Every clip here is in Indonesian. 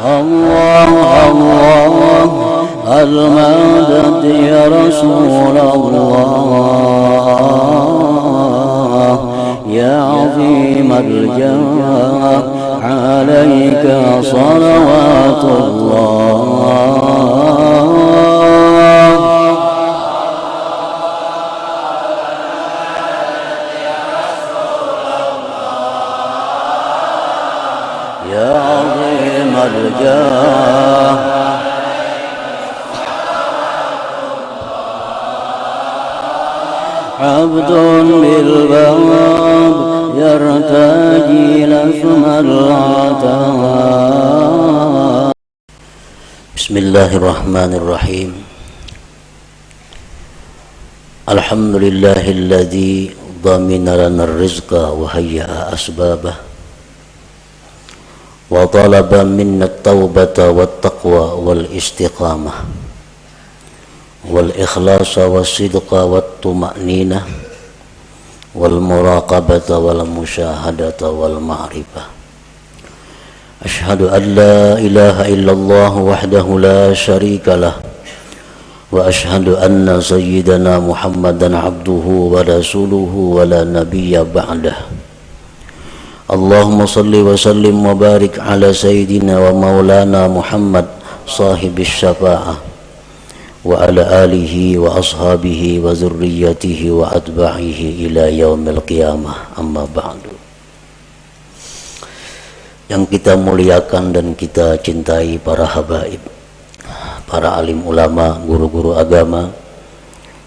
الله الله المدد يا رسول الله يا عظيم الجاه عليك صلوات الله يا عظيم الجاه عبد بالباب يرتجي لثم العتاب. بسم الله الرحمن الرحيم. الحمد لله الذي ضمن لنا الرزق وهيأ أسبابه وطلب منا التوبة والتقوى والاستقامة والإخلاص والصدق والطمأنينة والمراقبة والمشاهدة والمعرفة. أشهد أن لا إله إلا الله وحده لا شريك له وأشهد أن سيدنا محمدا عبده ورسوله ولا نبي بعده. اللهم صل وسلم وبارك على سيدنا ومولانا محمد صاحب الشفاعة وعلى آله وأصحابه وذريته وأتباعه إلى يوم القيامة. أما بعد. Yang kita muliakan dan kita cintai para habaib, para alim ulama, guru-guru agama,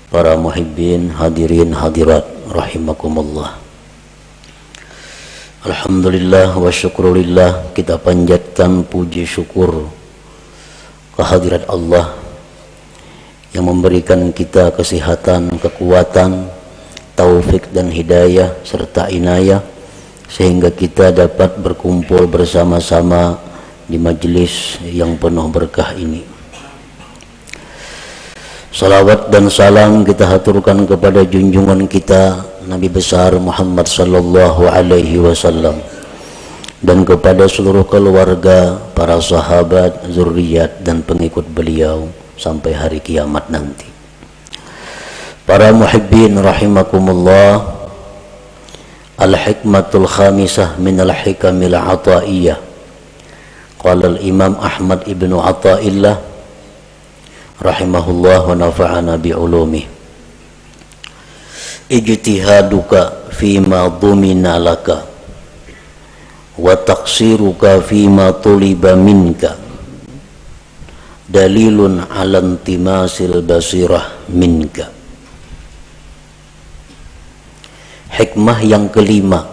para muhibbin, hadirin hadirat rahimakumullah. Alhamdulillah wa syukurillah, kita panjatkan puji syukur kehadirat Allah yang memberikan kita kesehatan, kekuatan, taufik dan hidayah serta inayah sehingga kita dapat berkumpul bersama-sama di majelis yang penuh berkah ini. Salawat dan salam kita haturkan kepada junjungan kita Nabi besar Muhammad sallallahu alaihi wasallam dan kepada seluruh keluarga, para sahabat, zuriat dan pengikut beliau sampai hari kiamat nanti. Para muhibbin rahimakumullah, al-hikmatul khamisah min al-hikamil ataiyah. Qala al-imam Ahmad ibnu Athaillah rahimahullah wa nafa'ana bi'ulumih. Ijtihaduka fima dhumina laka wa taqsiruka fima tuliba minka dalilun ala intimasil basirah minka. Hikmah yang kelima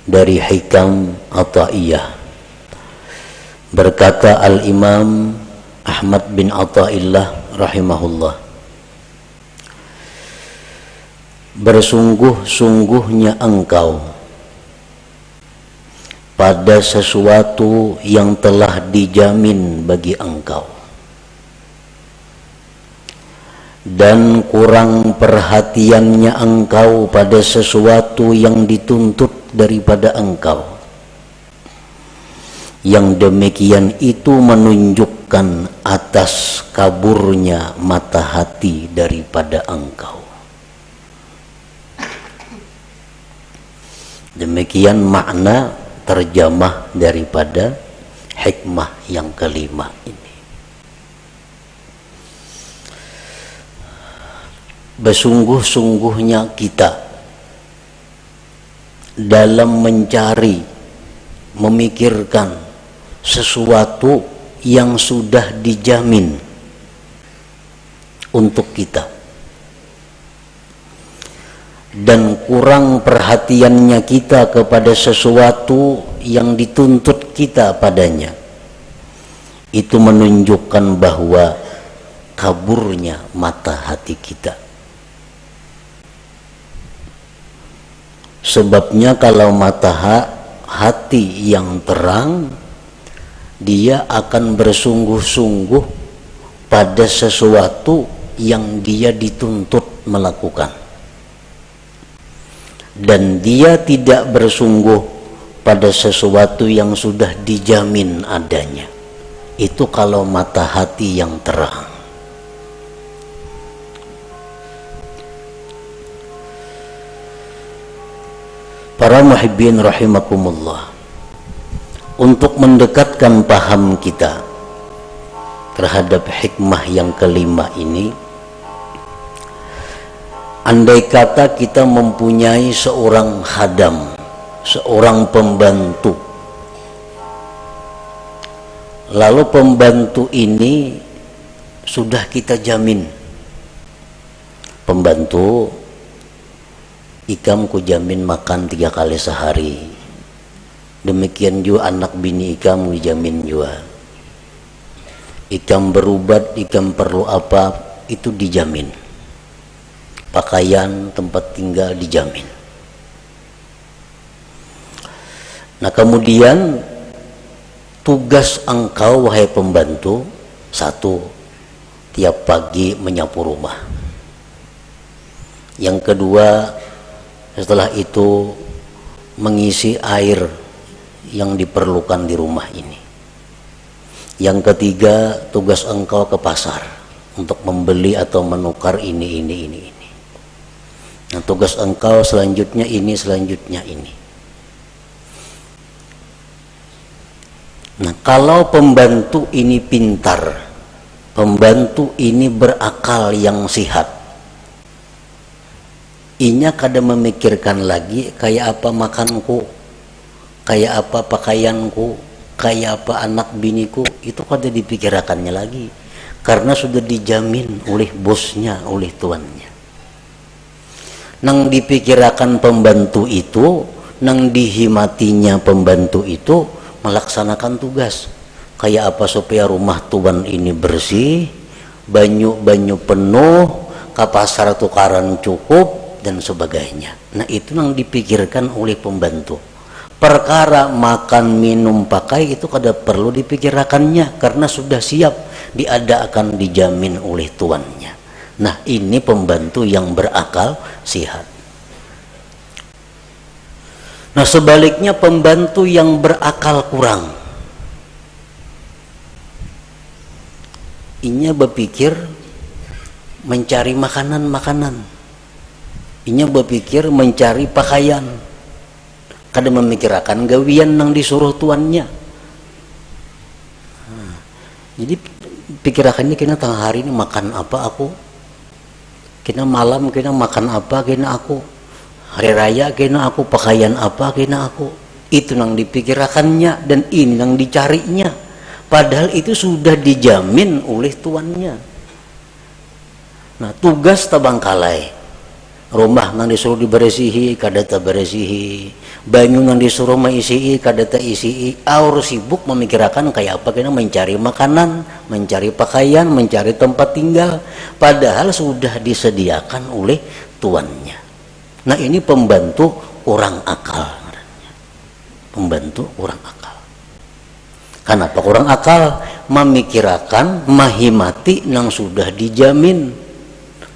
dari hikam Athaiyah. Berkata al-imam Ahmad bin Athaillah rahimahullah, bersungguh-sungguhnya engkau pada sesuatu yang telah dijamin bagi engkau, dan kurang perhatiannya engkau pada sesuatu yang dituntut daripada engkau. Yang demikian itu menunjukkan atas kaburnya mata hati daripada engkau. Demikian makna terjemah daripada hikmah yang kelima ini. Bersungguh-sungguhnya kita dalam mencari, memikirkan sesuatu yang sudah dijamin untuk kita, dan kurang perhatiannya kita kepada sesuatu yang dituntut kita padanya, itu menunjukkan bahwa kaburnya mata hati kita. Sebabnya kalau mata hati yang terang, dia akan bersungguh-sungguh pada sesuatu yang dia dituntut melakukan, dan dia tidak bersungguh pada sesuatu yang sudah dijamin adanya. itu kalau mata hati yang terang. Para muhibbin rahimakumullah, untuk mendekatkan paham kita terhadap hikmah yang kelima ini, andai kata kita mempunyai seorang khadam, seorang pembantu, lalu pembantu ini sudah kita jamin, pembantu ikam ku jamin makan 3 kali sehari, demikian juga anak bini ikam dijamin juga, ikam berubat, ikam perlu apa itu dijamin, pakaian, tempat tinggal dijamin. Nah kemudian tugas engkau wahai pembantu, 1, tiap pagi menyapu rumah. Yang kedua, setelah itu mengisi air yang diperlukan di rumah ini. Yang ketiga, tugas engkau ke pasar untuk membeli atau menukar ini. Nah, tugas engkau selanjutnya ini, selanjutnya ini. Nah, kalau pembantu ini pintar, pembantu ini berakal yang sihat, inya kada memikirkan lagi kayak apa makanku, kayak apa pakaianku, kayak apa anak biniku, itu kada dipikirkannya lagi, karena sudah dijamin oleh bosnya, oleh tuannya. Nang dipikirkan pembantu itu, nang dihimatinya pembantu itu melaksanakan tugas, kayak apa supaya rumah tuan ini bersih, banyu penuh, ke pasar tukaran cukup, dan sebagainya. Nah itu yang dipikirkan oleh pembantu. Perkara makan, minum, pakai itu kada perlu dipikirkannya, karena sudah siap diadakan, dijamin oleh tuannya. Nah ini pembantu yang berakal sihat. Nah sebaliknya pembantu yang berakal kurang, inya berpikir mencari makanan, inya berpikir mencari pakaian, kada memikirkan gawian yang disuruh tuannya. Jadi pikirakannya kena tengah hari ini makan apa aku, kena malam kena makan apa kena aku, hari raya kena aku pakaian apa kena aku. Itu yang dipikirkannya dan ini yang dicarinya, padahal itu sudah dijamin oleh tuannya. Nah tugas tabangkalai, rumah nang disuruh diberesihi kada ta beresihi, banyu nang disuruh maisihi kada ta isihi, aur sibuk memikirkan kayak apa kena mencari makanan, mencari pakaian, mencari tempat tinggal, padahal sudah disediakan oleh tuannya. Nah ini pembantu kurang akal, pembantu kurang akal. Kenapa kurang akal? Memikirkan, mahimati nang sudah dijamin,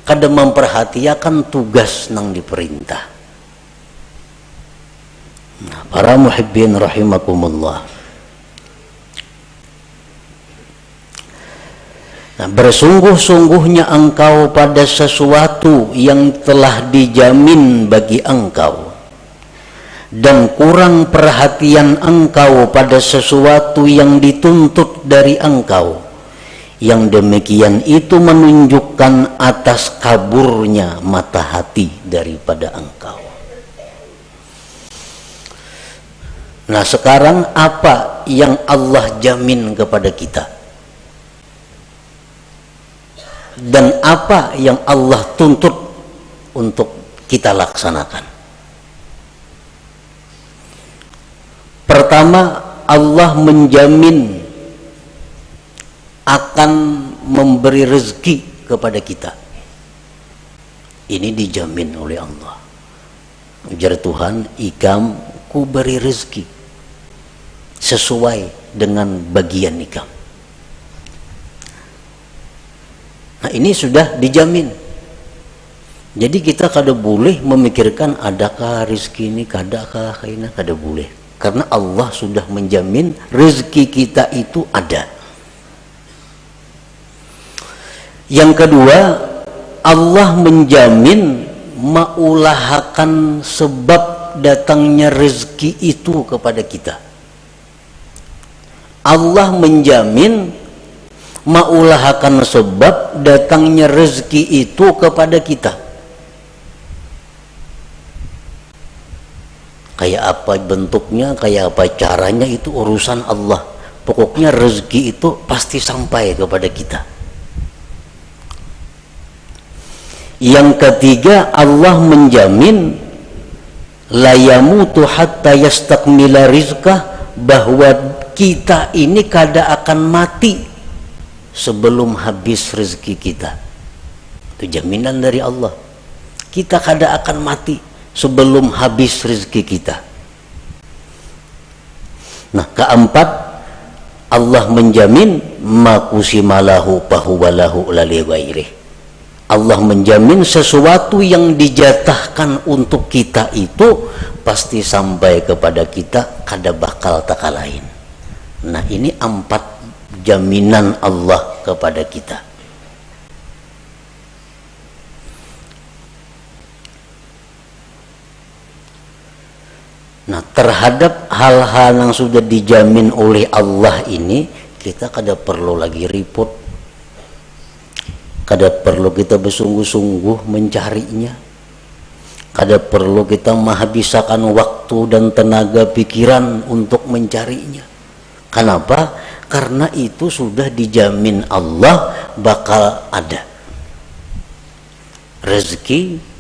kada memperhatikan tugas nang diperintah. Nah, para muhibbin rahimakumullah, nah, bersungguh-sungguhnya engkau pada sesuatu yang telah dijamin bagi engkau, dan kurang perhatian engkau pada sesuatu yang dituntut dari engkau, yang demikian itu menunjukkan atas kaburnya mata hati daripada engkau. Nah sekarang apa yang Allah jamin kepada kita, dan apa yang Allah tuntut untuk kita laksanakan? Pertama, Allah menjamin akan memberi rezeki kepada kita. Ini dijamin oleh Allah. Ujar Tuhan, ikam ku beri rezeki sesuai dengan bagian ikam. Nah ini sudah dijamin. Jadi kita kada boleh memikirkan adakah rezeki ini, kadakah kaina, kada boleh. Karena Allah sudah menjamin rezeki kita itu ada. Yang kedua, Allah menjamin maulahakan sebab datangnya rezeki itu kepada kita. Allah menjamin maulahakan sebab datangnya rezeki itu kepada kita. Kayak apa bentuknya, kayak apa caranya, itu urusan Allah. Pokoknya rezeki itu pasti sampai kepada kita. Yang ketiga, Allah menjamin la yamutu hatta yastakmila rizqah, bahwa kita ini kada akan mati sebelum habis rezeki kita. Itu jaminan dari Allah. Kita kada akan mati sebelum habis rezeki kita. Nah, keempat, Allah menjamin makusimalahu pahuwalahu lali ghairih. Allah menjamin sesuatu yang dijatahkan untuk kita itu pasti sampai kepada kita, kada bakal taka lain. Nah, ini 4 jaminan Allah kepada kita. Nah, terhadap hal-hal yang sudah dijamin oleh Allah ini, kita kada perlu lagi repot, kada perlu kita bersungguh-sungguh mencarinya, kada perlu kita menghabiskan waktu dan tenaga pikiran untuk mencarinya. Kenapa? Karena itu sudah dijamin Allah bakal ada rezeki.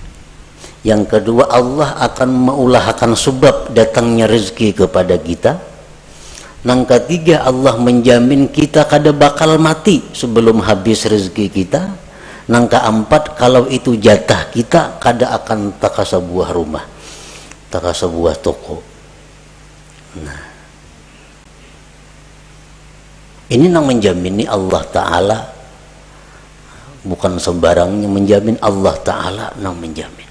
Yang kedua, Allah akan maulahakan sebab datangnya rezeki kepada kita. Yang ketiga, Allah menjamin kita kada bakal mati sebelum habis rezeki kita. Yang keempat, kalau itu jatah kita, kada akan taka sebuah rumah, taka sebuah toko. Nah, ini yang menjamini Allah Ta'ala, bukan sembarangnya menjamin. Allah Ta'ala yang menjamin.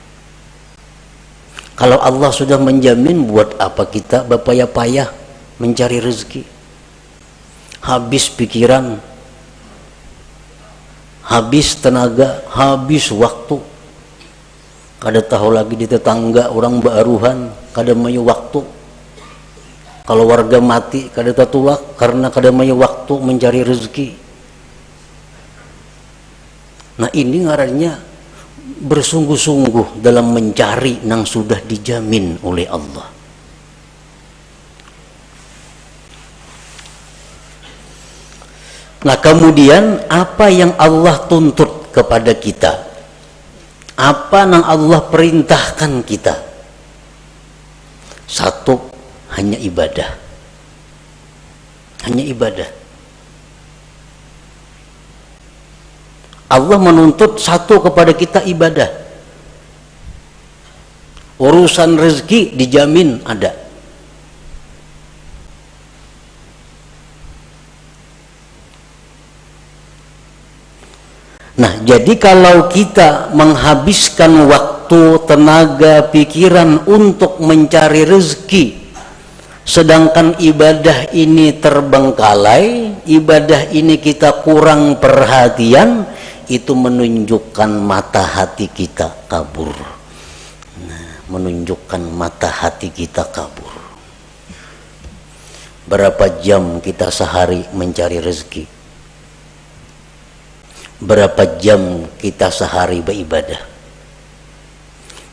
Kalau Allah sudah menjamin, buat apa kita berpayah-payah mencari rezeki? Habis pikiran, habis tenaga, habis waktu. Kada tahu lagi di tetangga orang baruhan, kada mayu waktu. Kalau warga mati, kada tatulak karena kada mayu waktu mencari rezeki. Nah, ini ngarannya bersungguh-sungguh dalam mencari yang sudah dijamin oleh Allah. Nah, kemudian apa yang Allah tuntut kepada kita? Apa yang Allah perintahkan kita? Satu, hanya ibadah. Hanya ibadah. Allah menuntut satu kepada kita, ibadah. Urusan rezeki dijamin ada. Nah, jadi kalau kita menghabiskan waktu, tenaga, pikiran untuk mencari rezeki, sedangkan ibadah ini terbengkalai, ibadah ini kita kurang perhatian, itu menunjukkan mata hati kita kabur. Nah, menunjukkan mata hati kita kabur. Berapa jam kita sehari mencari rezeki? Berapa jam kita sehari beribadah?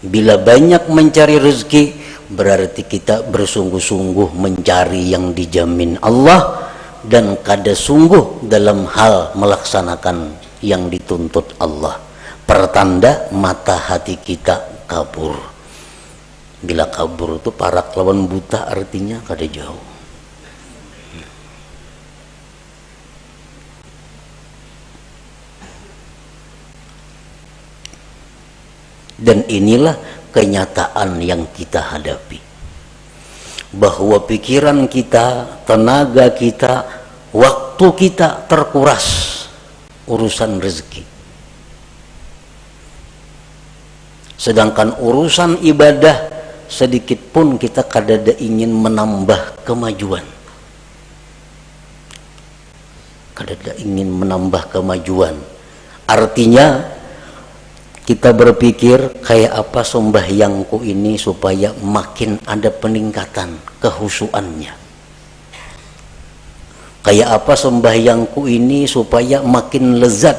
Bila banyak mencari rezeki, berarti kita bersungguh-sungguh mencari yang dijamin Allah dan kada sungguh dalam hal melaksanakan yang dituntut Allah. Pertanda mata hati kita kabur. Bila kabur itu parak lawan buta, artinya kada jauh. Dan inilah kenyataan yang kita hadapi, bahwa pikiran kita, tenaga kita, waktu kita terkuras urusan rezeki, sedangkan urusan ibadah sedikit pun kita kadada ingin menambah kemajuan, kadada ingin menambah kemajuan. Artinya kita berpikir kayak apa sembahyangku ini supaya makin ada peningkatan kehusuannya. Kayak apa sembahyangku ini supaya makin lezat.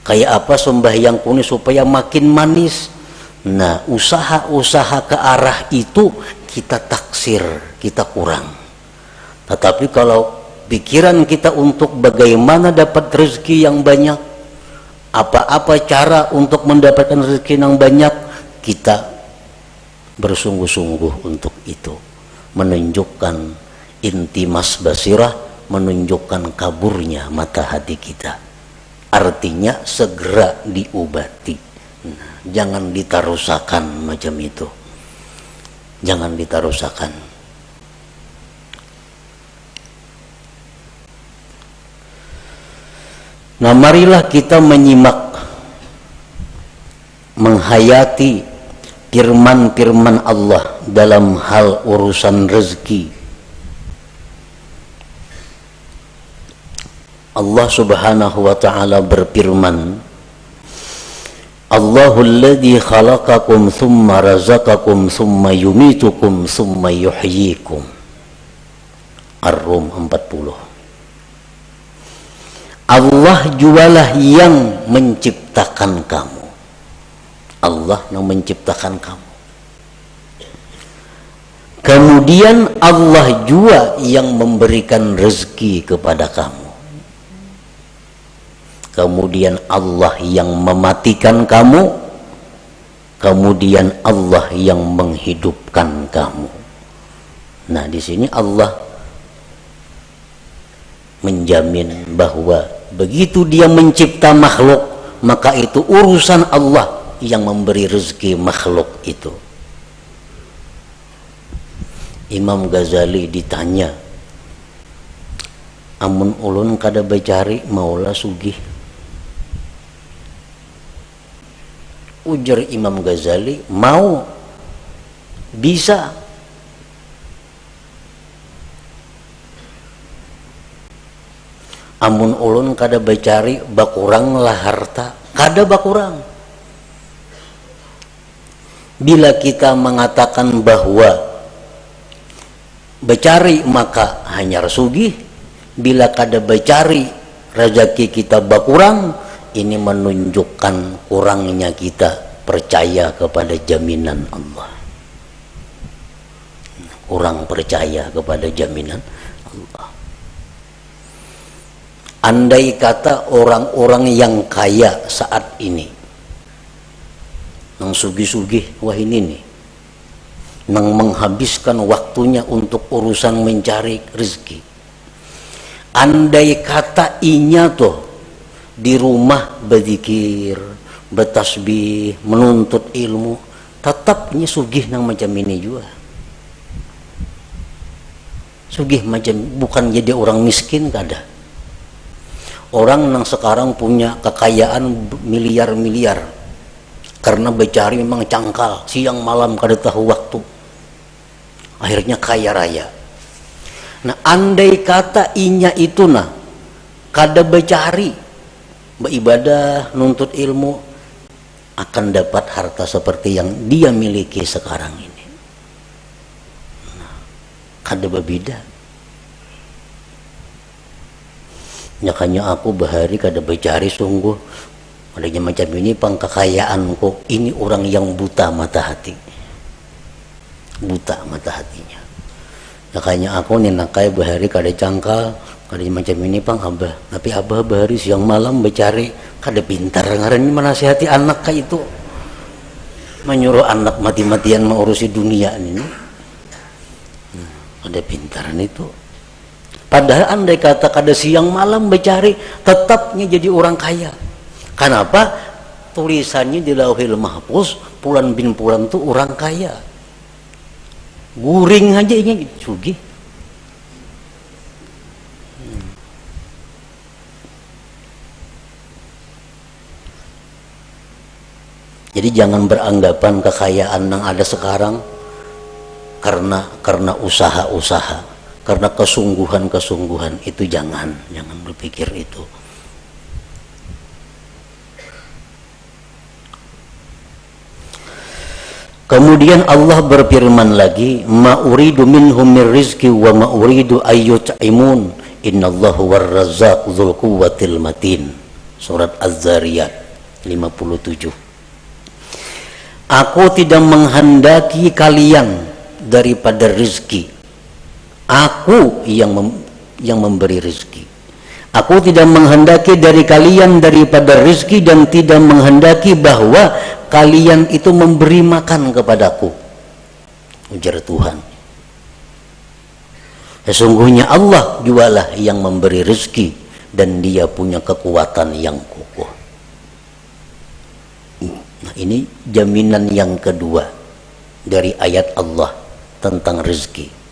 Kayak apa sembahyangku ini supaya makin manis. Nah, usaha-usaha ke arah itu kita taksir, kita kurang. Tetapi kalau pikiran kita untuk bagaimana dapat rezeki yang banyak, apa-apa cara untuk mendapatkan rezeki yang banyak, kita bersungguh-sungguh untuk itu. Menunjukkan intimas basirah, menunjukkan kaburnya mata hati kita. Artinya segera diobati. Nah, jangan ditarusakan macam itu. Jangan ditarusakan. Nah, marilah kita menyimak, menghayati firman-firman Allah dalam hal urusan rezeki. Allah Subhanahu wa ta'ala berfirman, Allahul ladzi khalaqakum thumma razaqakum thumma yumitukum thumma yuhyikum. Ar-Rum 40. Allah jualah yang menciptakan kamu. Allah yang menciptakan kamu. Kemudian Allah jua yang memberikan rezeki kepada kamu. Kemudian Allah yang mematikan kamu. Kemudian Allah yang menghidupkan kamu. Nah, di sini Allah menjamin bahwa begitu dia mencipta makhluk, maka itu urusan Allah yang memberi rezeki makhluk itu. Imam Ghazali ditanya, amun ulun kada bacari maulah sugih. Ujar Imam Ghazali, mau, bisa. Amun ulun kada bacari bakurang lah harta, kada bakurang. Bila kita mengatakan bahwa bacari maka hanya sugih, bila kada bacari rezeki kita bakurang, ini menunjukkan kurangnya kita percaya kepada jaminan Allah. Kurang percaya kepada jaminan Allah. Andai kata orang-orang yang kaya saat ini, nang sugih-sugih, wah ini nih, nang menghabiskan waktunya untuk urusan mencari rezeki. Andai kata inya tuh di rumah berzikir, bertasbih, menuntut ilmu, tetapnya sugih nang macam ini juga. Sugih macam, bukan jadi orang miskin kada. Orang yang sekarang punya kekayaan miliar-miliar karena becari memang cangkal, siang malam kada tahu waktu, akhirnya kaya raya. Nah, andai kata inya itu nah kada becari, beribadah, nuntut ilmu, akan dapat harta seperti yang dia miliki sekarang ini. Nah, kada berbeda. Nyakanya aku bahari kada becari sungguh, adanya macam ini pangkekayaanku, ini orang yang buta mata hati, buta mata hatinya. Nyakanya aku ninakai bahari kada cangkal, kada macam ini pang abah, tapi abah bahari siang malam becari, kada pintar ngaran menasihati anak kayak itu, menyuruh anak mati-matian mengurusi dunia ini, kada pintaran itu. Padahal andai kata kada siang malam becari, tetapnya jadi orang kaya. Kenapa? Tulisannya di Lauhil Mahfuz, Pulan bin Pulan itu orang kaya. Guring aja ini sugih. Jadi jangan beranggapan kekayaan yang ada sekarang karena usaha-usaha, karena kesungguhan-kesungguhan, itu jangan berpikir itu. Kemudian Allah berfirman lagi, ma uridu minhum min rizqi wa ma uridu ayyut'imun innallahu warrazzaq dzul quwwatil matin. Surat Az-Zariyat 57. Aku tidak menghendaki kalian daripada rizki. Aku yang memberi rizki. Aku tidak menghendaki dari kalian daripada rizki dan tidak menghendaki bahwa kalian itu memberi makan kepadaku. Ujar Tuhan. Sesungguhnya Allah jualah yang memberi rizki dan dia punya kekuatan yang kokoh. Nah, ini jaminan yang kedua dari ayat Allah tentang rizki.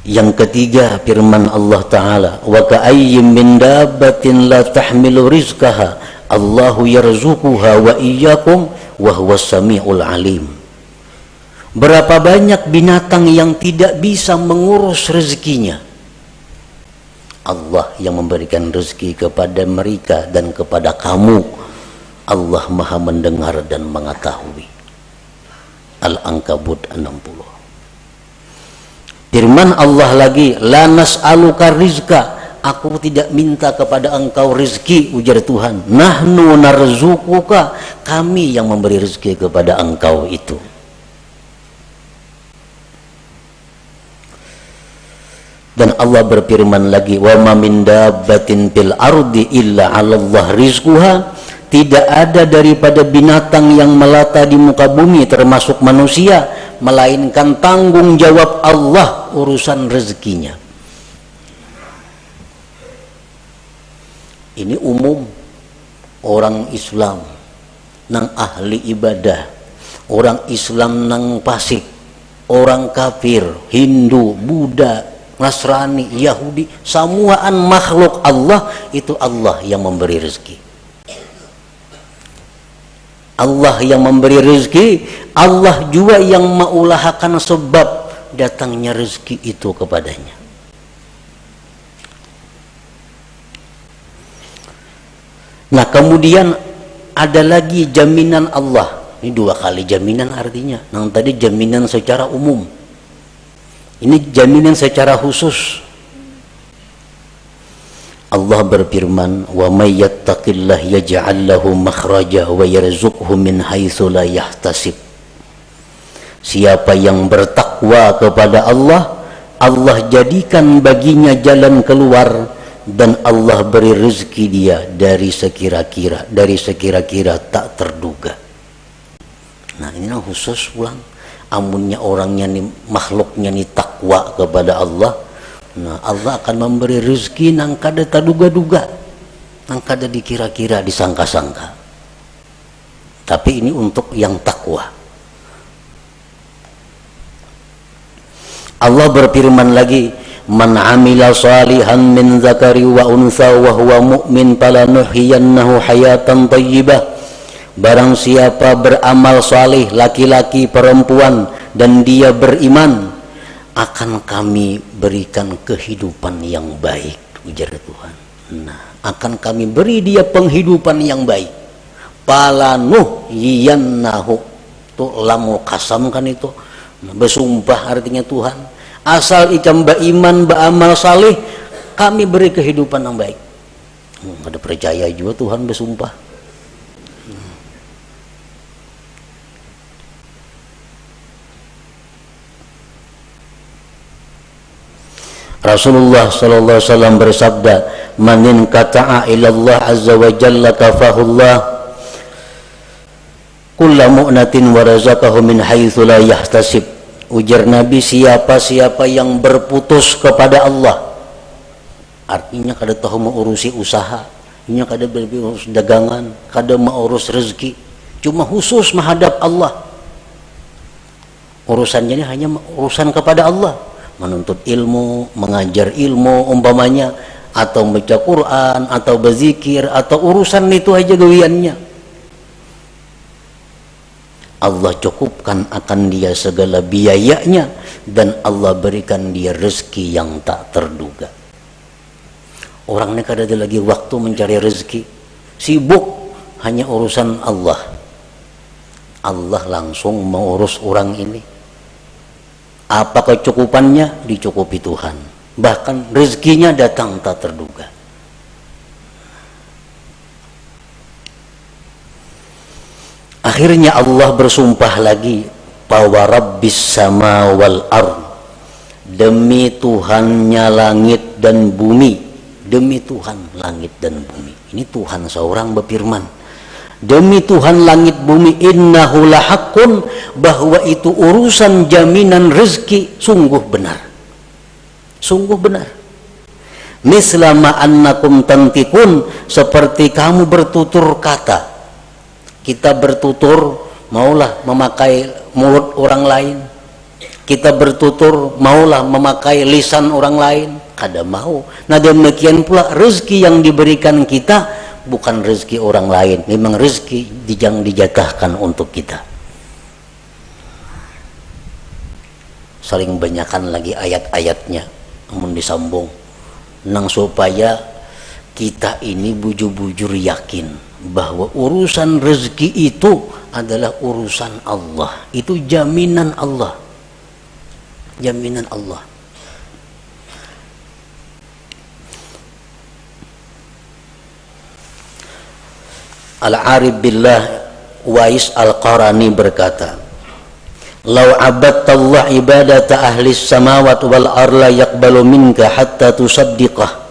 Yang ketiga firman Allah Ta'ala, wa ka'ayyim min dabbatin la tahmilu rizqaha Allahu yarzuquha wa iyyakum wa huwas samiul alim. Berapa banyak binatang yang tidak bisa mengurus rezekinya. Allah yang memberikan rezeki kepada mereka dan kepada kamu. Allah Maha mendengar dan mengetahui. Al-Ankabut 60. Firman Allah lagi, la nas'aluka rizqa, aku tidak minta kepada engkau rezeki, ujar Tuhan. Nahnu narzuquka, kami yang memberi rezeki kepada engkau itu. Dan Allah berfirman lagi, wa ma min dabbatin fil ardi illa 'alallah rizquha, tidak ada daripada binatang yang melata di muka bumi termasuk manusia melainkan tanggung jawab Allah urusan rezekinya. Ini umum orang Islam nang ahli ibadah, orang Islam nang fasik, orang kafir, Hindu, Buddha, Nasrani, Yahudi, semuaan makhluk Allah itu Allah yang memberi rezeki. Allah yang memberi rezeki, Allah juga yang mengulahakan sebab datangnya rezeki itu kepadanya. Nah, kemudian ada lagi jaminan Allah. Ini dua kali jaminan artinya. Yang tadi jaminan secara umum. Ini jaminan secara khusus. Allah berfirman, wa may yattaqillah yaj'al lahu makhraja wa yarzuqhu min haitsu la yahtasib. Siapa yang bertakwa kepada Allah, Allah jadikan baginya jalan keluar dan Allah beri rezeki dia dari sekira-kira tak terduga. Nah, ini yang khusus pulang. Amunnya orangnya nih, makhluknya nih takwa kepada Allah. Nah, Allah akan memberi rezeki nang kada taduga-duga, nang kada dikira-kira, disangka-sangka. Tapi ini untuk yang takwa. Allah berfirman lagi, man amila salihan min zakari wa unsa wa huwa mu'min falanuhyiyannahu hayatan thayyibah. Barang siapa beramal salih, laki-laki perempuan, dan dia beriman, akan kami berikan kehidupan yang baik, ujar Tuhan. Nah, akan kami beri dia penghidupan yang baik. Falanuhyiyannahu, tuh lamu kasam kan itu, bersumpah artinya Tuhan. Asal ikam beriman, beramal salih, kami beri kehidupan yang baik. Ada percaya juga Tuhan bersumpah. Rasulullah sallallahu alaihi wasallam bersabda, "Man qata'a ila Allah azza wa jalla kafahullah kullu mu'natin wa razaqahu min haitsu la yahtasib." Ujar Nabi, siapa-siapa yang berputus kepada Allah, artinya kada tahu mengurusi usaha, ini kada berurus dagangan, kada mengurus rezeki, cuma khusus menghadap Allah. Urusannya ini hanya urusan kepada Allah. Menuntut ilmu, mengajar ilmu umpamanya, atau baca Quran, atau berzikir, atau urusan itu aja gawiannya. Allah cukupkan akan dia segala biayanya dan Allah berikan dia rezeki yang tak terduga. Orangnya kada ada lagi waktu mencari rezeki, sibuk hanya urusan Allah. Allah langsung mengurus orang ini. Apa kecukupannya? Dicukupi Tuhan. Bahkan rezekinya datang tak terduga. Akhirnya Allah bersumpah lagi, bahwa Rabbis sama wal ard, demi Tuhannya langit dan bumi. Demi Tuhan langit dan bumi. Ini Tuhan seorang berfirman, demi Tuhan langit bumi, innahu lahaqqun, bahwa itu urusan jaminan rezeki sungguh benar. Sungguh benar. Mislama annakum tantikun, seperti kamu bertutur kata. Kita bertutur maulah memakai mulut orang lain. Kita bertutur maulah memakai lisan orang lain. Kada mau. Nah demikian pula rezeki yang diberikan kita bukan rezeki orang lain, memang rezeki yang dijatahkan untuk kita. Saling banyakkan lagi ayat-ayatnya, namun disambung nang supaya kita ini bujur-bujur yakin bahwa urusan rezeki itu adalah urusan Allah. Itu jaminan Allah. Jaminan Allah. Al-Arif Billah Wais Al-Qarani berkata, "Lau abadtallah ibadata ahli samawat wal arla yaqbalu minka hatta tusaddiqah."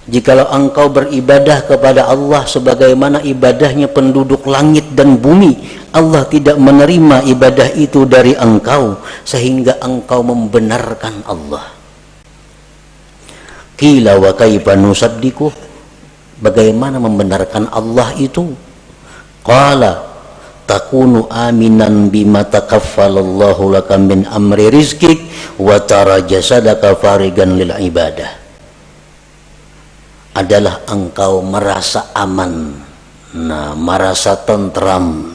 Jikalau engkau beribadah kepada Allah sebagaimana ibadahnya penduduk langit dan bumi, Allah tidak menerima ibadah itu dari engkau sehingga engkau membenarkan Allah. Qila wa kaifa nusaddiqu? Bagaimana membenarkan Allah itu? Qala takunu aminan bima takaffalallahu laka min amri rizqik wa tara jasadaka farigan lil ibadah. Adalah engkau merasa aman, merasa tentram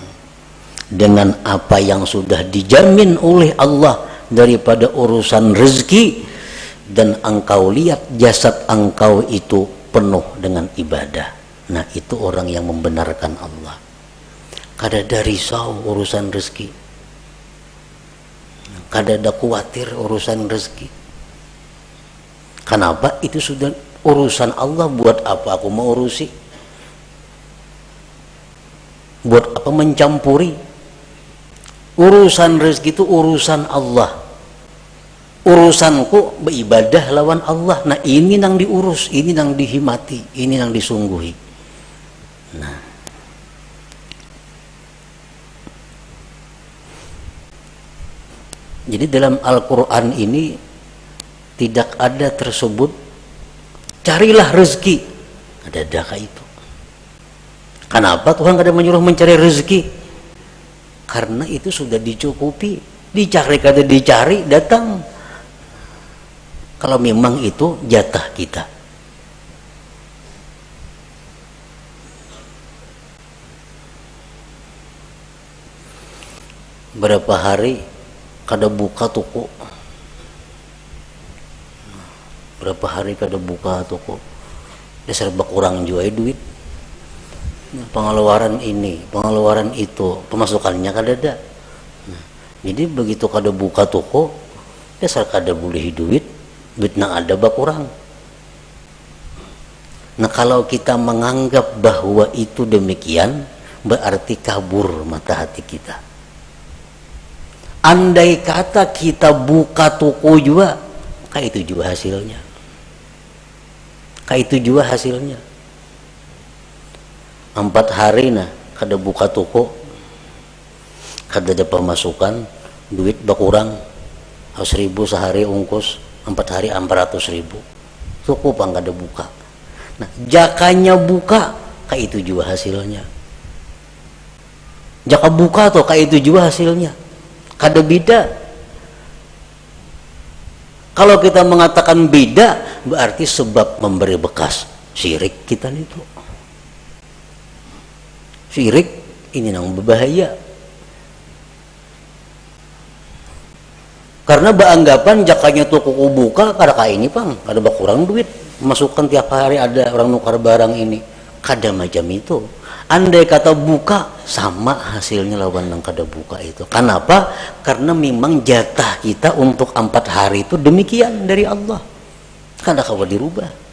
dengan apa yang sudah dijamin oleh Allah daripada urusan rezeki, dan engkau lihat jasad engkau itu penuh dengan ibadah. Nah itu orang yang membenarkan Allah. Kada ada risau urusan rezeki, kada ada khawatir urusan rezeki. Kenapa? Itu sudah urusan Allah. Buat apa aku mau urusi? Buat apa mencampuri? Urusan rezeki itu urusan Allah. Urusanku beribadah lawan Allah. Nah ini nang diurus, ini nang dihimati, ini nang disungguhi. Nah jadi dalam Al-Quran ini tidak ada tersebut carilah rezeki. Ada itu. Kenapa Tuhan kada menyuruh mencari rezeki? Karena itu sudah dicukupi. Dicari kada dicari datang. Kalau memang itu jatah kita. Berapa hari kada buka toko? Berapa hari kada buka toko? Dasar berkurang juga duit. Pengeluaran ini, pengeluaran itu, pemasukannya kada ada. Jadi begitu kada buka toko, dasar kada boleh duit nang ada berkurang. Nah kalau kita menganggap bahwa itu demikian, berarti kabur mata hati kita. Andai kata kita buka toko juga, kayak itu juga hasilnya. Kayak itu juga hasilnya. 4 hari nah kada buka toko, kada ada pemasukan, duit berkurang 1.000 sehari ongkos, 4 hari 400.000. Toko pang kada buka. Nah jakanya buka, kayak itu juga hasilnya. Jaka buka tuh kayak itu juga hasilnya. Kada beda. Kalau kita mengatakan beda, berarti sebab memberi bekas syirik kita itu. Syirik ini yang berbahaya. Karena beranggapan jakanya toko buka kada kayak ini pang, kada berkurang duit, masukkan tiap hari ada orang nukar barang ini. Kada macam itu. Andai kata buka, sama hasilnya lawan yang kada buka itu. Kenapa? Karena memang jatah kita untuk 4 hari itu demikian dari Allah. Kada kawa dirubah.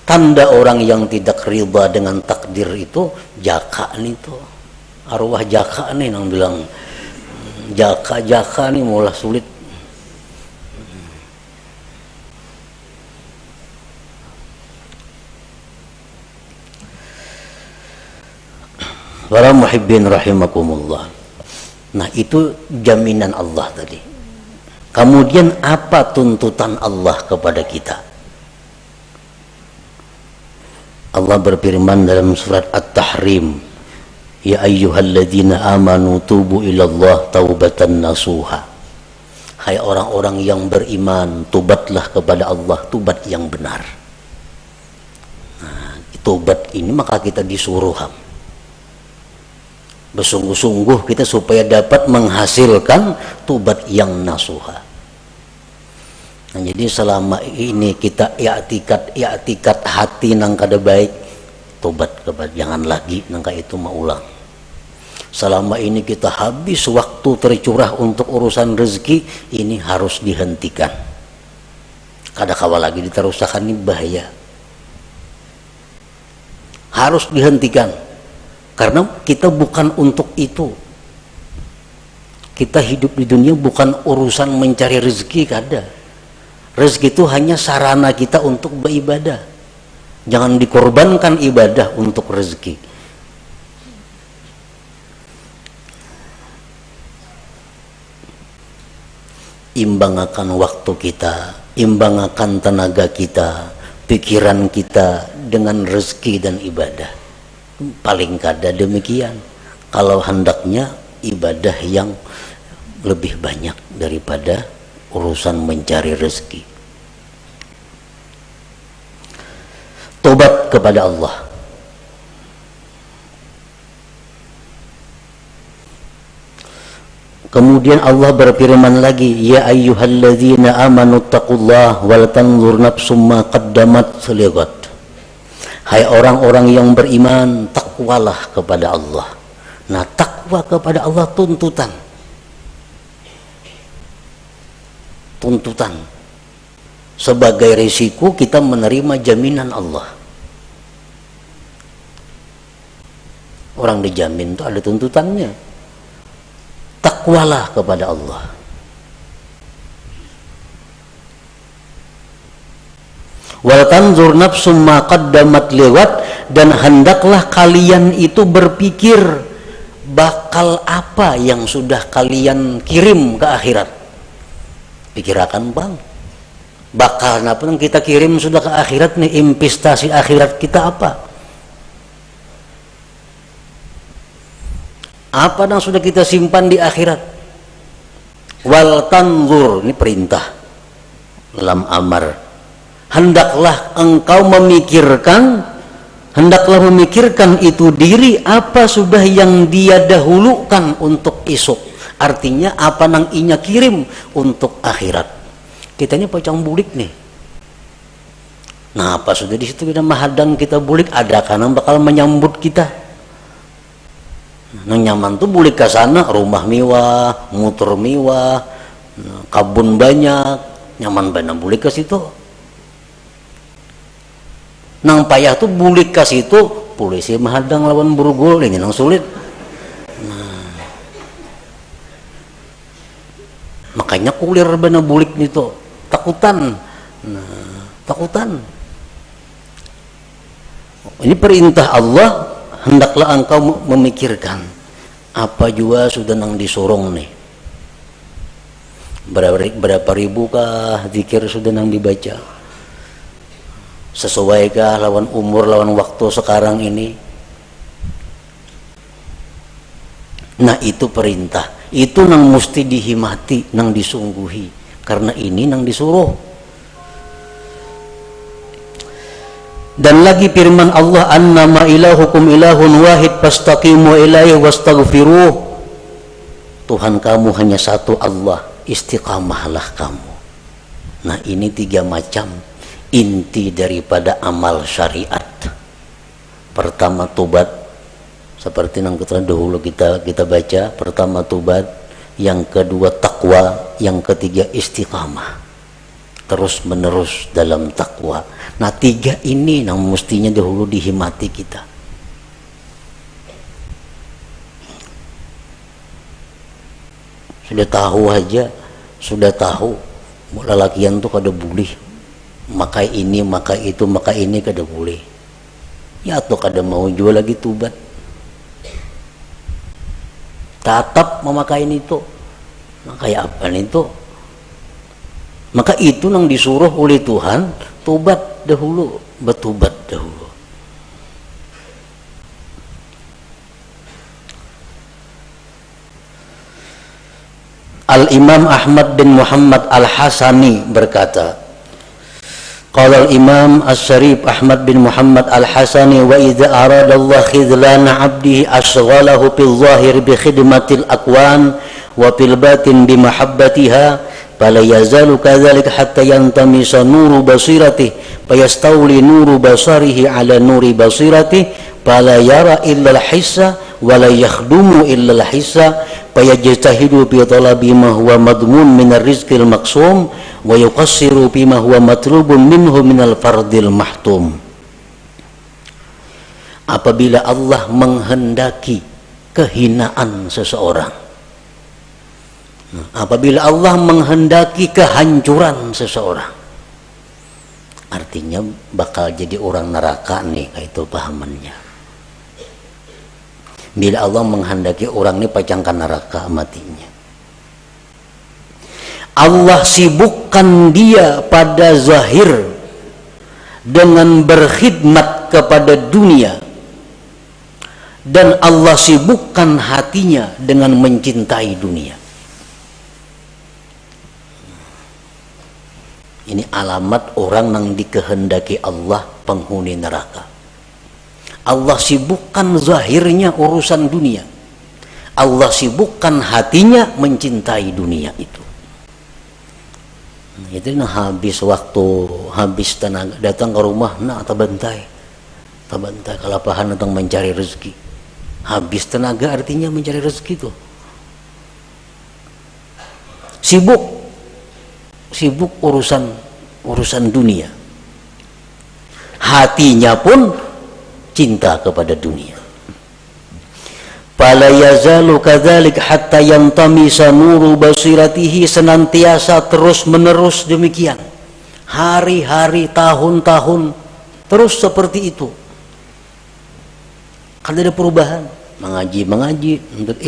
Tanda orang yang tidak riba dengan takdir itu jaka nih tuh. Arwah jaka nih yang bilang jaka nih mulai sulit. Para muhibbin rahimakumullah. Nah, itu jaminan Allah tadi. Kemudian apa tuntutan Allah kepada kita? Allah berfirman dalam surat At-Tahrim, ya ayyuhalladzina amanu tubu ilallah taubatan nasuha. Hai orang-orang yang beriman, tubatlah kepada Allah, tubat yang benar. Nah, tubat ini maka kita disuruh bersungguh-sungguh kita supaya dapat menghasilkan tubat yang nasuha. Nah, jadi selama ini kita i'tikad hati nang kada baik, tobat kepada jangan lagi nangka itu maulang. Selama ini kita habis waktu tercurah untuk urusan rezeki, ini harus dihentikan. Kada kawa lagi diteruskan, ini bahaya. Harus dihentikan. Karena kita bukan untuk itu. Kita hidup di dunia bukan urusan mencari rezeki, kada. Rezeki itu hanya sarana kita untuk beribadah. Jangan dikorbankan ibadah untuk rezeki. Imbangkan waktu kita, imbangkan tenaga kita, pikiran kita dengan rezeki dan ibadah. Paling kada demikian. Kalau hendaknya ibadah yang lebih banyak daripada urusan mencari rezeki. Tobat kepada Allah. Kemudian Allah berfirman lagi, ya ayyuhalladzina amanu taqullaha wal tanzur nafsum ma qaddamat lighad. Hai orang-orang yang beriman, takwalah kepada Allah. Nah, takwa kepada Allah tuntutan. Tuntutan. Sebagai risiko kita menerima jaminan Allah. Orang dijamin itu ada tuntutannya. Takwalah kepada Allah. Wal tanzur nafsum ma qaddamat liwat, dan hendaklah kalian itu berpikir bakal apa yang sudah kalian kirim ke akhirat. Pikirakan bang, bakal apa yang kita kirim sudah ke akhirat nih, investasi akhirat kita apa? Apa yang sudah kita simpan di akhirat? Wal tanzur, ini perintah dalam amar. Hendaklah engkau memikirkan, hendaklah memikirkan itu diri apa sudah yang dia dahulukan untuk esok. Artinya apa nang inya kirim untuk akhirat. Kita ini pocong bulik nih. Nah, apa sudah di situ kita mahadang kita bulik, ada kan bakal menyambut kita. Nang nyaman tuh bulik ke sana, rumah mewah, motor mewah, kabun banyak, nyaman banget bulik ke situ. Nang payah tuh bulik ke situ, polisi mahadang lawan burgul, ini nang sulit. Nah, makanya kulir bener bulik itu, takutan. Nah, takutan. Ini perintah Allah, hendaklah engkau memikirkan apa juga sudah nang disorong nih. Berapa ribu kah zikir sudah nang dibaca? Sesuaikah lawan umur, lawan waktu sekarang ini? Nah, itu perintah. Itu nang mesti dihimati, nang disungguhi. Karena ini nang disuruh. Dan lagi firman Allah, annama ilahukum ilahun wahid fastaqimu ilaihi wastaghfiruh. Tuhan kamu hanya satu Allah, istiqamahlah kamu. Nah, ini 3 macam inti daripada amal syariat. Pertama tobat, seperti yang dahulu kita baca. Pertama tobat, yang kedua takwa, yang ketiga istiqamah, terus menerus dalam takwa. Nah, 3 ini yang mestinya dahulu dihimati kita. Sudah tahu aja, sudah tahu lelakian tuh kada boleh makai ini, makai itu, makai ini kada boleh. Ya tuh kada mau jual lagi tobat, tetap memakai itu. Makai apa itu? Maka itu yang disuruh oleh Tuhan, tobat dahulu, bertobat dahulu. Al-Imam Ahmad bin Muhammad Al-Hasani berkata, qala al-Imam As-Syarif Ahmad bin Muhammad Al-Hasani, wa idza arada Allah khidlana 'abdihi ashghalahu fil zahir bi khidmatil aqwan wa fil batin bi mahabbatiha fala yazalu kadzalika hatta yantamisa nuru basiratihi fayastawli nuru basarihi ala nuri basiratihi fala yara illa al-hissa wa la yakhdumu illa al-hissa fayajtahidu bi talabi ma huwa madmun min ar-rizqil maqsum wa yuqassiru bi ma huwa matlubun minhu min al-fardil mahtum. Apabila Allah menghendaki kehinaan seseorang, apabila Allah menghendaki kehancuran seseorang, artinya bakal jadi orang neraka nih, itu pahamannya. Bila Allah menghendaki orang ini pacangkan neraka matinya, Allah sibukkan dia pada zahir dengan berkhidmat kepada dunia, dan Allah sibukkan hatinya dengan mencintai dunia. Ini alamat orang yang dikehendaki Allah penghuni neraka. Allah sibukkan zahirnya urusan dunia, Allah sibukkan hatinya mencintai dunia itu. Itu habis waktu, habis tenaga, datang ke rumah, nak tabantai kalapahan datang mencari rezeki. Habis tenaga artinya mencari rezeki tuh. Sibuk urusan dunia. Hatinya pun cinta kepada dunia. Fala yazalu kadzalik hatta yantamisa nuru basiratihi, senantiasa terus menerus demikian. Hari-hari, tahun-tahun terus seperti itu. Kada ada perubahan. Mengaji, untuk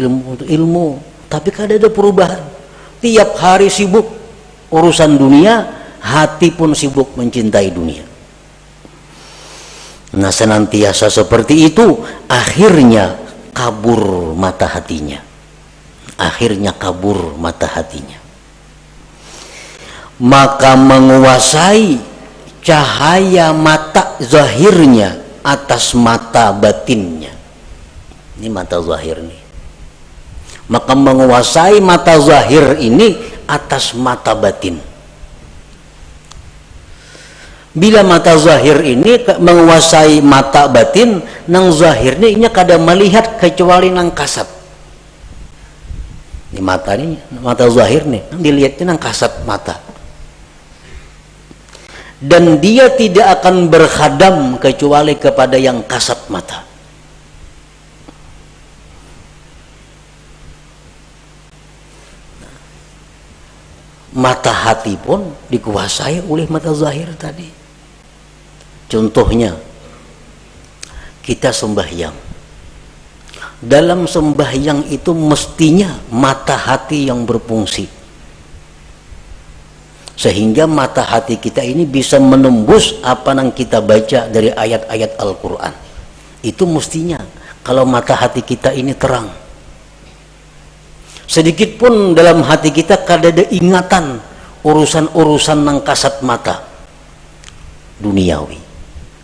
ilmu, tapi kada ada perubahan. Tiap hari sibuk urusan dunia, hati pun sibuk mencintai dunia. Nah, senantiasa seperti itu, akhirnya kabur mata hatinya. Maka menguasai cahaya mata zahirnya atas mata batinnya. Ini mata zahir nih. Maka menguasai mata zahir ini atas mata batin. Bila mata zahir ini menguasai mata batin, nang zahir ini kada melihat kecuali nang kasat. Ini mata zahir nih, nang dilihatnya nang kasat mata. Dan dia tidak akan berkhadam kecuali kepada yang kasat mata. Mata hati pun dikuasai oleh mata zahir tadi. Contohnya, kita sembahyang. Dalam sembahyang itu mestinya mata hati yang berfungsi, sehingga mata hati kita ini bisa menembus apa yang kita baca dari ayat-ayat Al-Quran. Itu mestinya kalau mata hati kita ini terang. Sedikit pun dalam hati kita kada ada ingatan urusan-urusan nang kasat mata duniawi.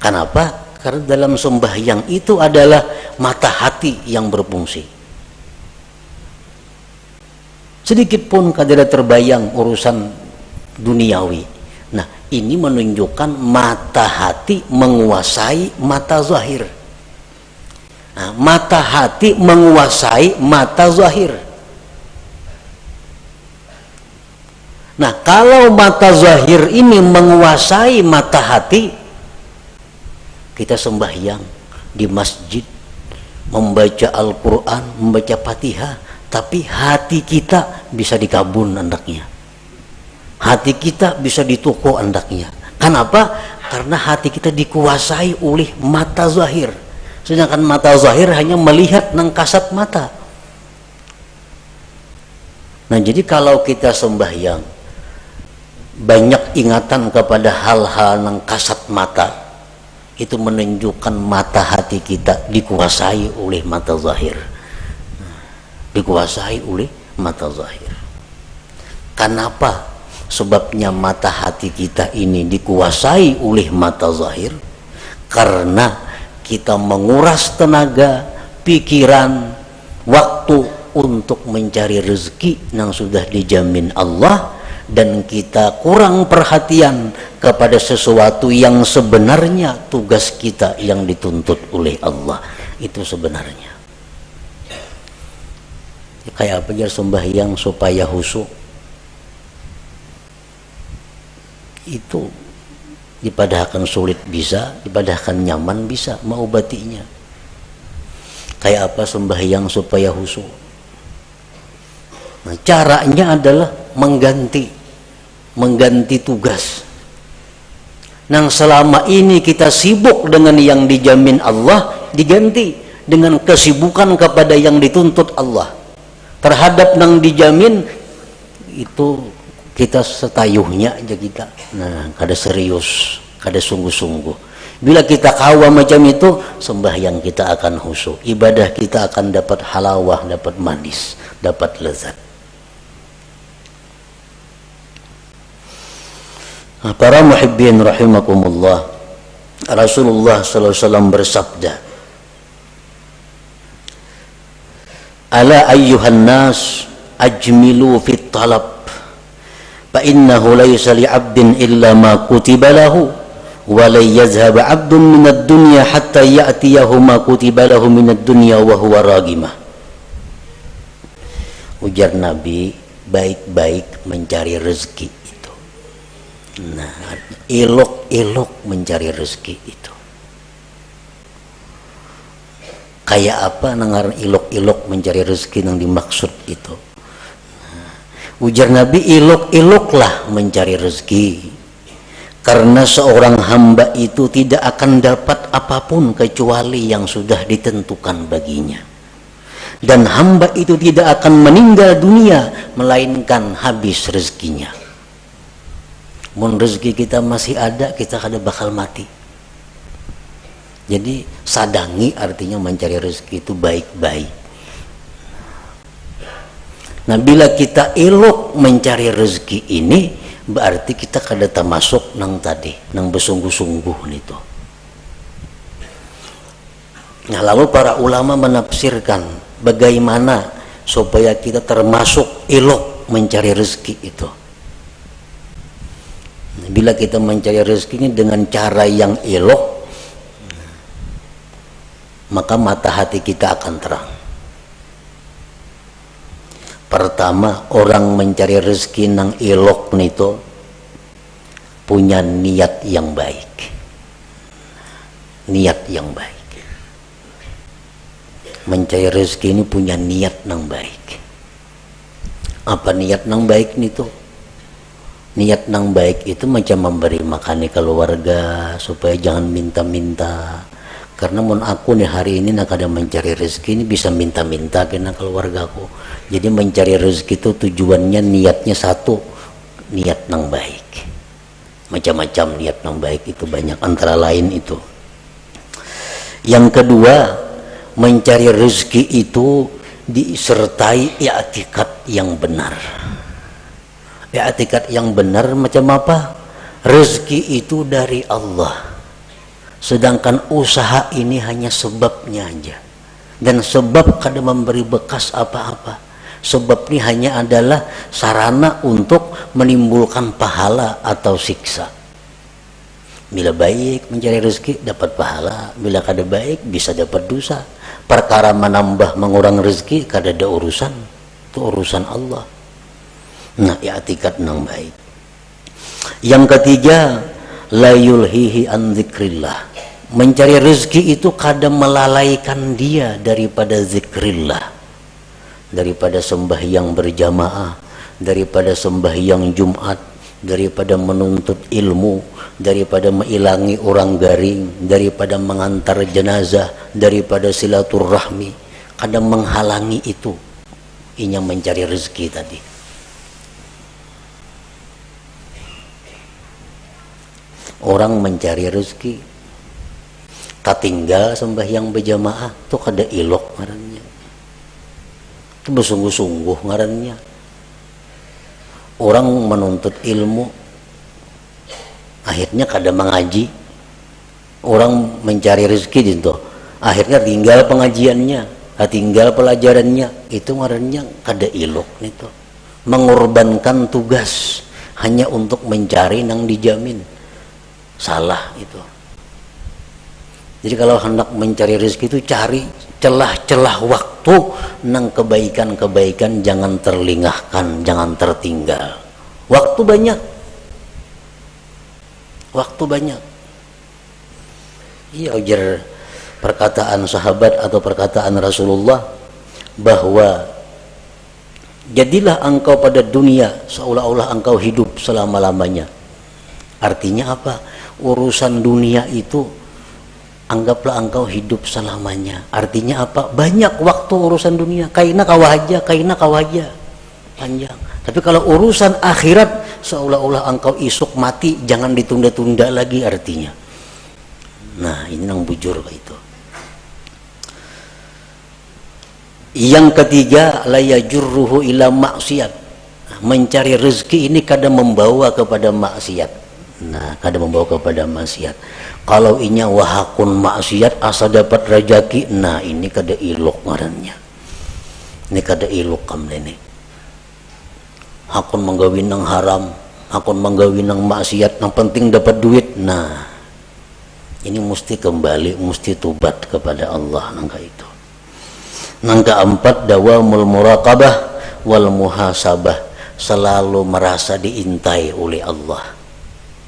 Kenapa? Karena dalam sembahyang itu adalah mata hati yang berfungsi. Sedikit pun kada ada terbayang urusan duniawi. Nah, ini menunjukkan mata hati menguasai mata zahir. Nah, mata hati menguasai mata zahir. Nah, kalau mata zahir ini menguasai mata hati, kita sembahyang di masjid, membaca Al-Quran, membaca Fatihah, tapi hati kita bisa dikabun andaknya, hati kita bisa ditoko andaknya. Kenapa? Karena hati kita dikuasai oleh mata zahir, sedangkan mata zahir hanya melihat nang kasat mata. Nah, jadi kalau kita sembahyang banyak ingatan kepada hal-hal nang kasat mata, itu menunjukkan mata hati kita dikuasai oleh mata zahir, dikuasai oleh mata zahir. Kenapa sebabnya mata hati kita ini dikuasai oleh mata zahir? Karena kita menguras tenaga, pikiran, waktu untuk mencari rezeki yang sudah dijamin Allah, dan kita kurang perhatian kepada sesuatu yang sebenarnya tugas kita yang dituntut oleh Allah. Itu sebenarnya kayak apa ya, sembahyang supaya khusyuk itu dipadahkan sulit bisa, dipadahkan nyaman bisa, mengobatinya. Kayak apa sembahyang supaya khusyuk? Nah, caranya adalah mengganti tugas. Nah, selama ini kita sibuk dengan yang dijamin Allah, diganti dengan kesibukan kepada yang dituntut Allah. Terhadap yang dijamin itu kita setayuhnya aja kita. Nah, kada serius, kada sungguh-sungguh. Bila kita kawa macam itu, sembahyang kita akan khusyuk, ibadah kita akan dapat halawah, dapat manis, dapat lezat. Para muhibbin rahimakumullah, Rasulullah sallallahu alaihi wasallam bersabda, ala ayyuhan nas ajmilu fit talab, fa innahu laysa li 'abdin illa ma kutiba lahu, wa la yazhab 'abdun minad dunya hatta ya'tiyahu ma kutiba lahu minad dunya wa huwa ragimah. Ujar Nabi, baik-baik mencari rezeki. Nah, elok-elok mencari rezeki itu. Kayak apa nangar elok-elok mencari rezeki yang dimaksud itu? Nah, ujar Nabi, elok-eloklah mencari rezeki, karena seorang hamba itu tidak akan dapat apapun kecuali yang sudah ditentukan baginya, dan hamba itu tidak akan meninggal dunia melainkan habis rezekinya. Mun rezeki kita masih ada, kita kada bakal mati. Jadi sadangi artinya mencari rezeki itu baik-baik. Nah, bila kita elok mencari rezeki ini, berarti kita kada termasuk nang tadi, nang bersungguh-sungguh itu. Nah, lalu para ulama menafsirkan bagaimana supaya kita termasuk elok mencari rezeki itu. Bila kita mencari rezeki ini dengan cara yang elok, maka mata hati kita akan terang. Pertama, orang mencari rezeki nang elok nito punya niat yang baik. Niat yang baik. Mencari rezeki ini punya niat nang baik. Apa niat nang baik nito? Niat nang baik itu macam memberi makan keluarga supaya jangan minta-minta. Karena mun aku nih hari ini nak ada mencari rezeki ini bisa minta-minta kena keluargaku. Jadi mencari rezeki itu tujuannya, niatnya satu, niat nang baik. Macam-macam niat nang baik itu banyak, antara lain itu. Yang kedua, mencari rezeki itu disertai i'tikad yang benar. I'tikad yang benar macam apa? Rezeki itu dari Allah, sedangkan usaha ini hanya sebabnya aja, dan sebab kada memberi bekas apa-apa. Sebab ini hanya adalah sarana untuk menimbulkan pahala atau siksa. Bila baik mencari rezeki dapat pahala, bila kada baik bisa dapat dosa. Perkara menambah mengurang rezeki kada ada urusan, itu urusan Allah. Nah, i'tikad nang baik. Yang ketiga, la yulhihi an dzikrillah. Mencari rezeki itu kadang melalaikan dia daripada zikrillah, daripada sembahyang berjamaah, daripada sembahyang Jumat, daripada menuntut ilmu, daripada mengilangi orang garing, daripada mengantar jenazah, daripada silaturahmi. Kadang menghalangi itu, inya mencari rezeki tadi. Orang mencari rezeki tak tinggal sembahyang berjamaah tuh kada ilok ngarannya, itu bersungguh-sungguh ngarannya. Orang menuntut ilmu akhirnya kada mengaji, orang mencari rezeki itu akhirnya tinggal pengajiannya, tinggal pelajarannya, itu ngarannya kada ilok itu, mengorbankan tugas hanya untuk mencari nang dijamin, salah itu. Jadi kalau hendak mencari rezeki itu cari celah-celah waktu nang kebaikan-kebaikan, jangan terlingahkan, jangan tertinggal. Waktu banyak. Waktu banyak. Iya, ujar perkataan sahabat atau perkataan Rasulullah bahwa jadilah engkau pada dunia seolah-olah engkau hidup selama-lamanya. Artinya apa? Urusan dunia itu anggaplah engkau hidup selamanya. Artinya apa? Banyak waktu urusan dunia, kaina kawaja, panjang. Tapi kalau urusan akhirat seolah-olah engkau isuk mati, jangan ditunda-tunda lagi artinya. Nah, ini yang bujur itu. Yang ketiga, la yajurruhu ila maksiat. Mencari rezeki ini kadang membawa kepada maksiat. Nah, kadang membawa kepada maksiat. Kalau inya wahakun maksiat asa dapat rejeki, nah ini kada ilok ngarannya. Ini kada ilok kamne ini. Hakun menggawin nang haram, hakun menggawin nang maksiat, nang penting dapat duit. Nah, ini mesti kembali, mesti tubat kepada Allah nangka itu. Nang keempat, dawamul muraqabah wal muhasabah, selalu merasa diintai oleh Allah.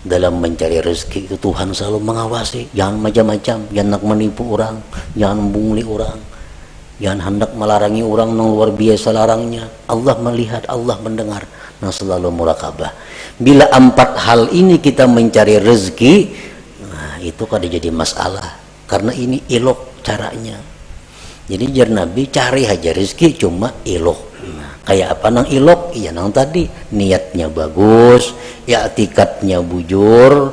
Dalam mencari rezeki itu Tuhan selalu mengawasi, jangan macam-macam, jangan nak menipu orang, jangan membungli orang, jangan hendak melarangi orang yang luar biasa larangnya. Allah melihat, Allah mendengar, nah selalu muraqabah. Bila empat hal ini kita mencari rezeki, nah itu kada jadi masalah, karena ini ilok caranya. Jadi jar Nabi cari aja rezeki cuma ilok. Kayak apa nang ilok? Iya nang tadi niatnya bagus, i'tikadnya bujur,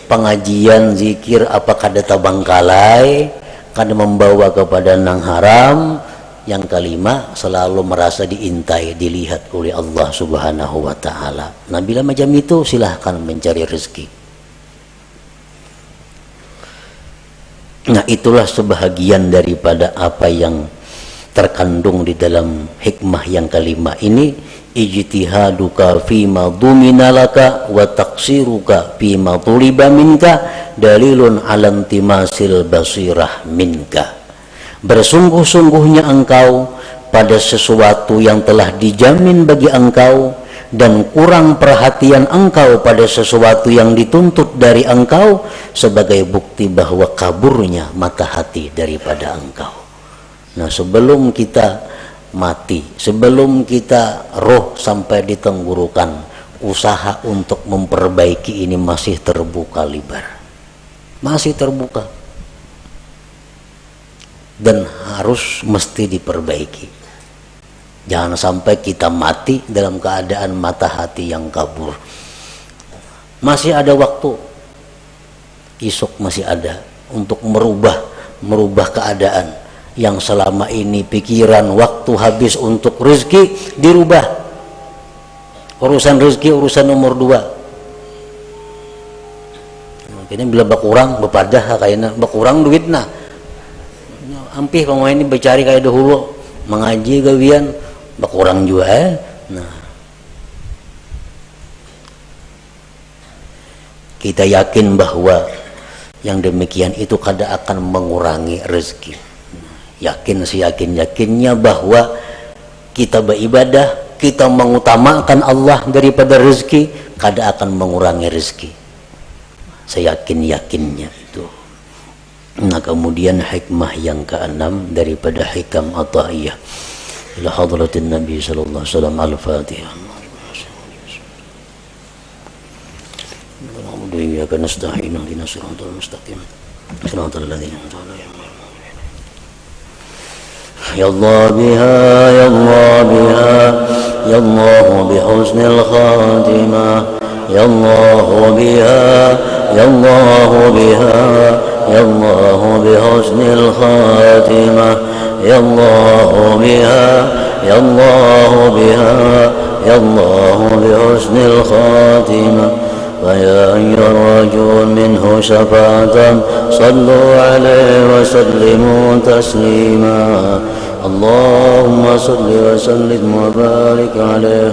pengajian zikir apa kada tabangkalai, kada membawa kepada nang haram. Yang kelima, selalu merasa diintai, dilihat oleh Allah Subhanahu wa taala. Nah, bila macam itu silahkan mencari rezeki. Nah, itulah sebahagian daripada apa yang terkandung di dalam hikmah yang kelima ini. Ijtihaduka fima dumina laka wa taqsiruka fima tuliba minka dalilun ala intimasil basirah minka. Bersungguh-sungguhnya engkau pada sesuatu yang telah dijamin bagi engkau, dan kurang perhatian engkau pada sesuatu yang dituntut dari engkau, sebagai bukti bahwa kaburnya mata hati daripada engkau. Nah, sebelum kita mati, sebelum kita roh sampai di tenggorokan, usaha untuk memperbaiki ini masih terbuka lebar, masih terbuka, dan harus mesti diperbaiki. Jangan sampai kita mati dalam keadaan mata hati yang kabur. Masih ada waktu, esok masih ada untuk merubah keadaan yang selama ini pikiran waktu habis untuk rezeki dirubah. Urusan rezeki urusan nomor 2. Ini bila berkurang berpadah kayaknya berkurang duitnya. Ampih pemain ini bercari kayak dahulu mengaji gawian berkurang juga. Nah, Kita yakin bahwa yang demikian itu kada akan mengurangi rezeki. Yakin seyakin-yakinnya bahwa kita beribadah, kita mengutamakan Allah daripada rezeki, kada akan mengurangi rezeki. Seyakin-yakinnya itu. Nah, kemudian hikmah yang keenam daripada hikam Athaiyah ila hadratin Nabi sallallahu alaihi wasallam. Al-Fatihah. Iyyaka nasta'in ihdinas siratal mustaqim siratal ladzina an'amta 'alaihim. Ya Allah biha ya Allah biha ya Allah bihusnil khatimah ya Allah biha ya Allah biha ya Allah bihusnil khatimah ya Allah biha ya Allah biha ya Allah bihusnil khatimah. ويا أيها الرجل منه شفاعة صلوا عليه وسلموا تسليما. اللهم صل وسلم وبارك عليه.